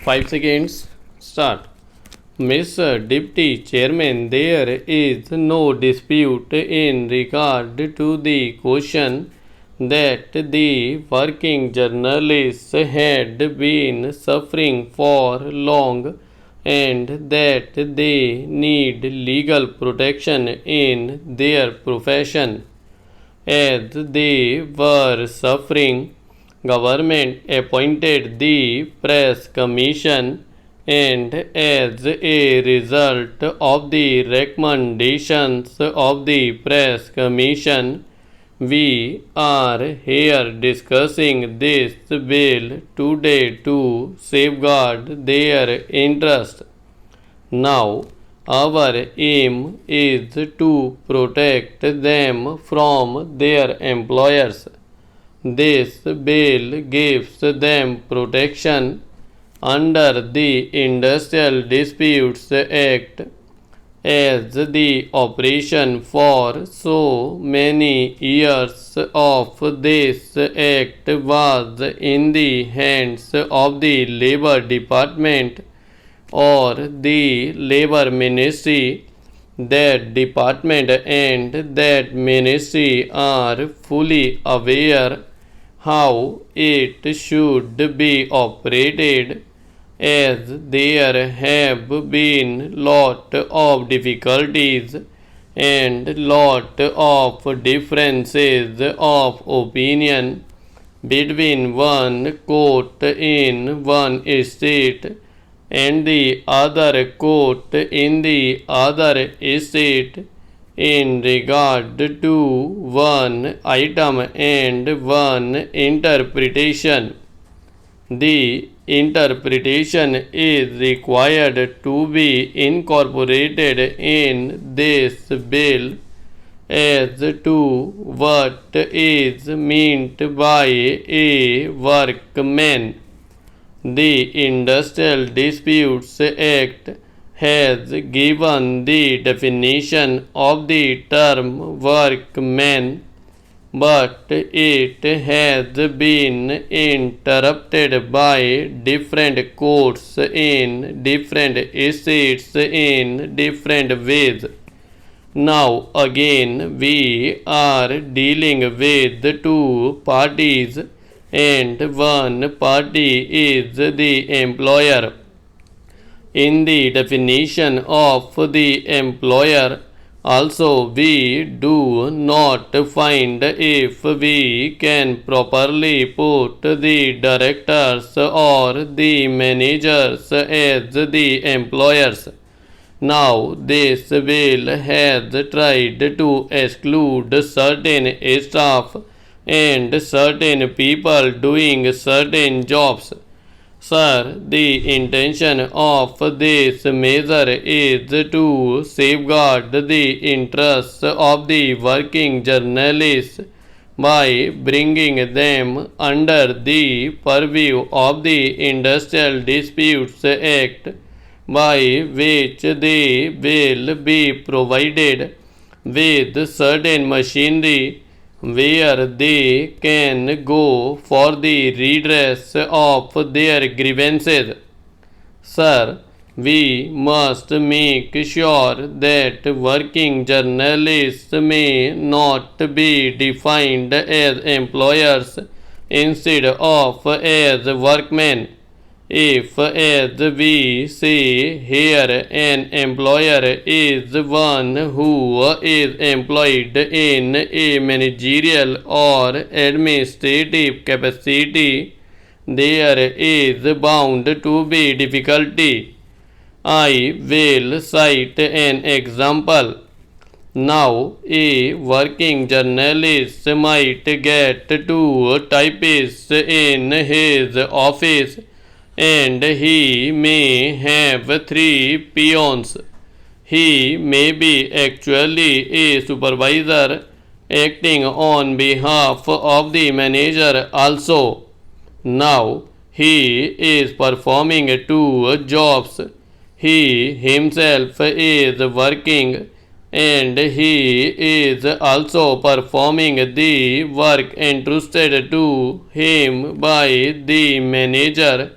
5 seconds. Start. Mr. Deputy Chairman, there is no dispute in regard to the question that the working journalists had been suffering for long and that they need legal protection in their profession. As they were suffering, government appointed the press commission, and as a result of the recommendations of the press commission, we are here discussing this bill today to safeguard their interest. Now, our aim is to protect them from their employers. This bill gives them protection under the Industrial Disputes Act, as the operation for so many years of this act was in the hands of the Labour Department or the Labour Ministry. That department and that ministry are fully aware how it should be operated, as there have been lot of difficulties and lot of differences of opinion between one court in one state and the other court in the other state in regard to one item and one interpretation. The interpretation is required to be incorporated in this bill as to what is meant by a workman. The Industrial Disputes Act has given the definition of the term workman, but it has been interpreted by different courts in different states in different ways. Now again we are dealing with two parties, and one party is the employer. In the definition of the employer also, we do not find if we can properly put the directors or the managers as the employers. Now, this bill has tried to exclude certain staff and certain people doing certain jobs. Sir, the intention of this measure is to safeguard the interests of the working journalists by bringing them under the purview of the Industrial Disputes Act, by which they will be provided with certain machinery where they can go for the redress of their grievances. Sir, we must make sure that working journalists may not be defined as employers instead of as workmen. If, as we say here, an employer is one who is employed in a managerial or administrative capacity, there is bound to be difficulty. I will cite an example. Now, a working journalist might get two typists in his office, and he may have 3 peons. He may be actually a supervisor acting on behalf of the manager also. Now, he is performing 2 jobs. He himself is working, and he is also performing the work entrusted to him by the manager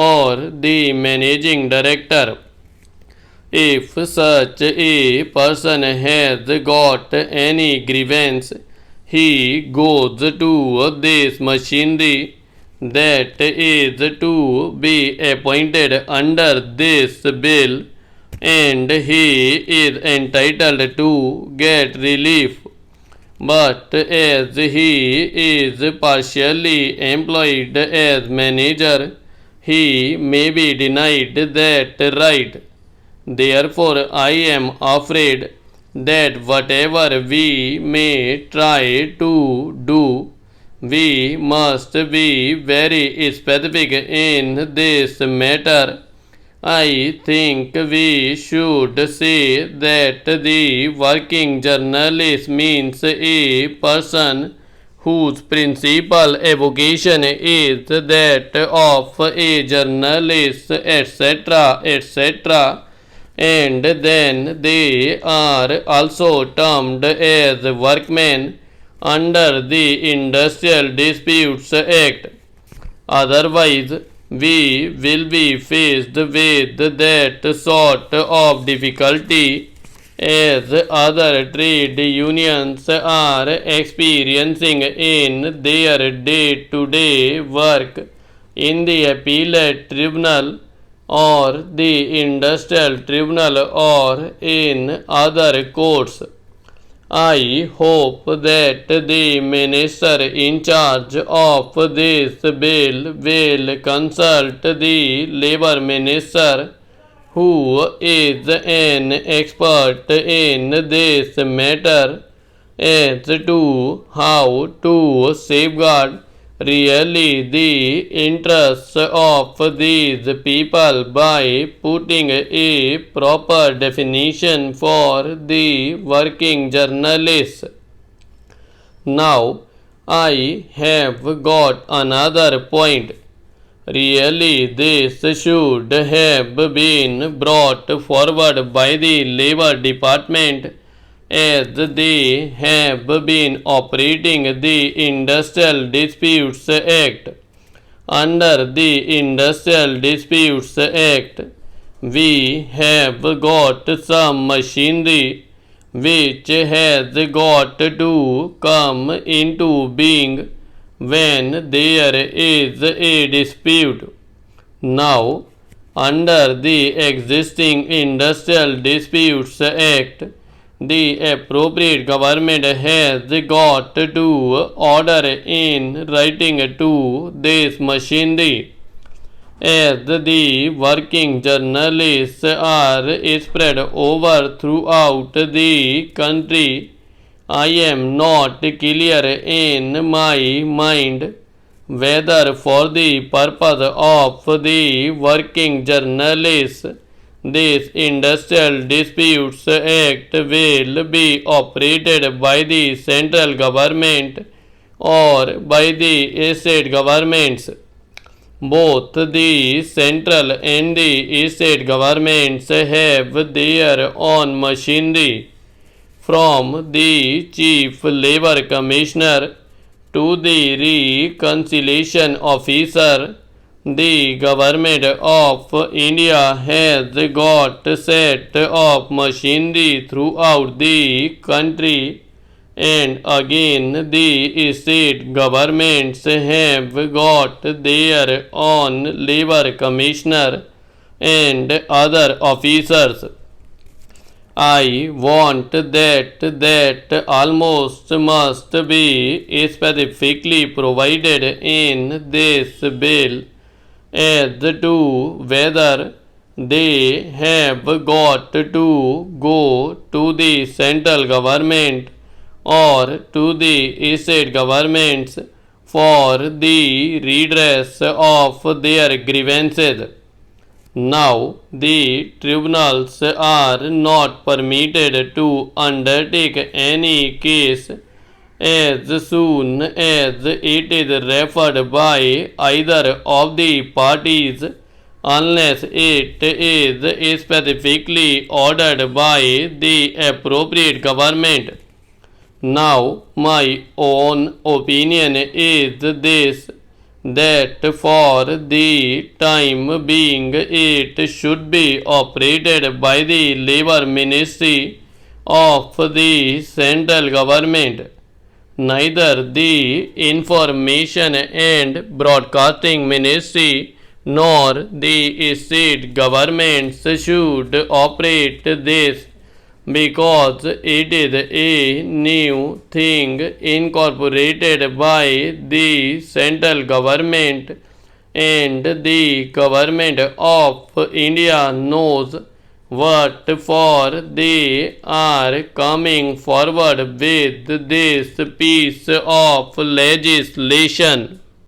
or the managing director. If such a person has got any grievance, he goes to this machinery that is to be appointed under this bill, and he is entitled to get relief. But as he is partially employed as manager, he may be denied that right. Therefore, I am afraid that whatever we may try to do, we must be very specific in this matter. I think we should say that the working journalist means a person whose principal avocation is that of a journalist, etc., etc., and then they are also termed as workmen under the Industrial Disputes Act. Otherwise, we will be faced with that sort of difficulty as other trade unions are experiencing in their day-to-day work in the appellate tribunal or the industrial tribunal or in other courts. I hope that the minister in charge of this bill will consult the labor minister, who is an expert in this matter, as to how to safeguard really the interests of these people by putting a proper definition for the working journalists. Now, I have got another point. Really, this should have been brought forward by the Labor Department, as they have been operating the Industrial Disputes Act. Under the Industrial Disputes Act, we have got some machinery which has got to come into being when there is a dispute. Now, under the existing Industrial Disputes Act, the appropriate government has got to order in writing to this machinery, as the working journalists are spread over throughout the country. I am not clear in my mind whether for the purpose of the working journalists this Industrial Disputes Act will be operated by the central government or by the state governments. Both the central and the state governments have their own machinery, from the Chief Labor Commissioner to the Reconciliation Officer. The Government of India has got a set of machinery throughout the country, and again the state governments have got their own labor commissioner and other officers. I want that almost must be specifically provided in this bill as to whether they have got to go to the central government or to the state governments for the redress of their grievances. Now, the tribunals are not permitted to undertake any case as soon as it is referred by either of the parties, unless it is specifically ordered by the appropriate government. Now, my own opinion is this: that for the time being it should be operated by the Labour Ministry of the central government. Neither the Information and Broadcasting Ministry nor the state governments should operate this, because it is a new thing incorporated by the central government, and the government of India knows what for they are coming forward with this piece of legislation.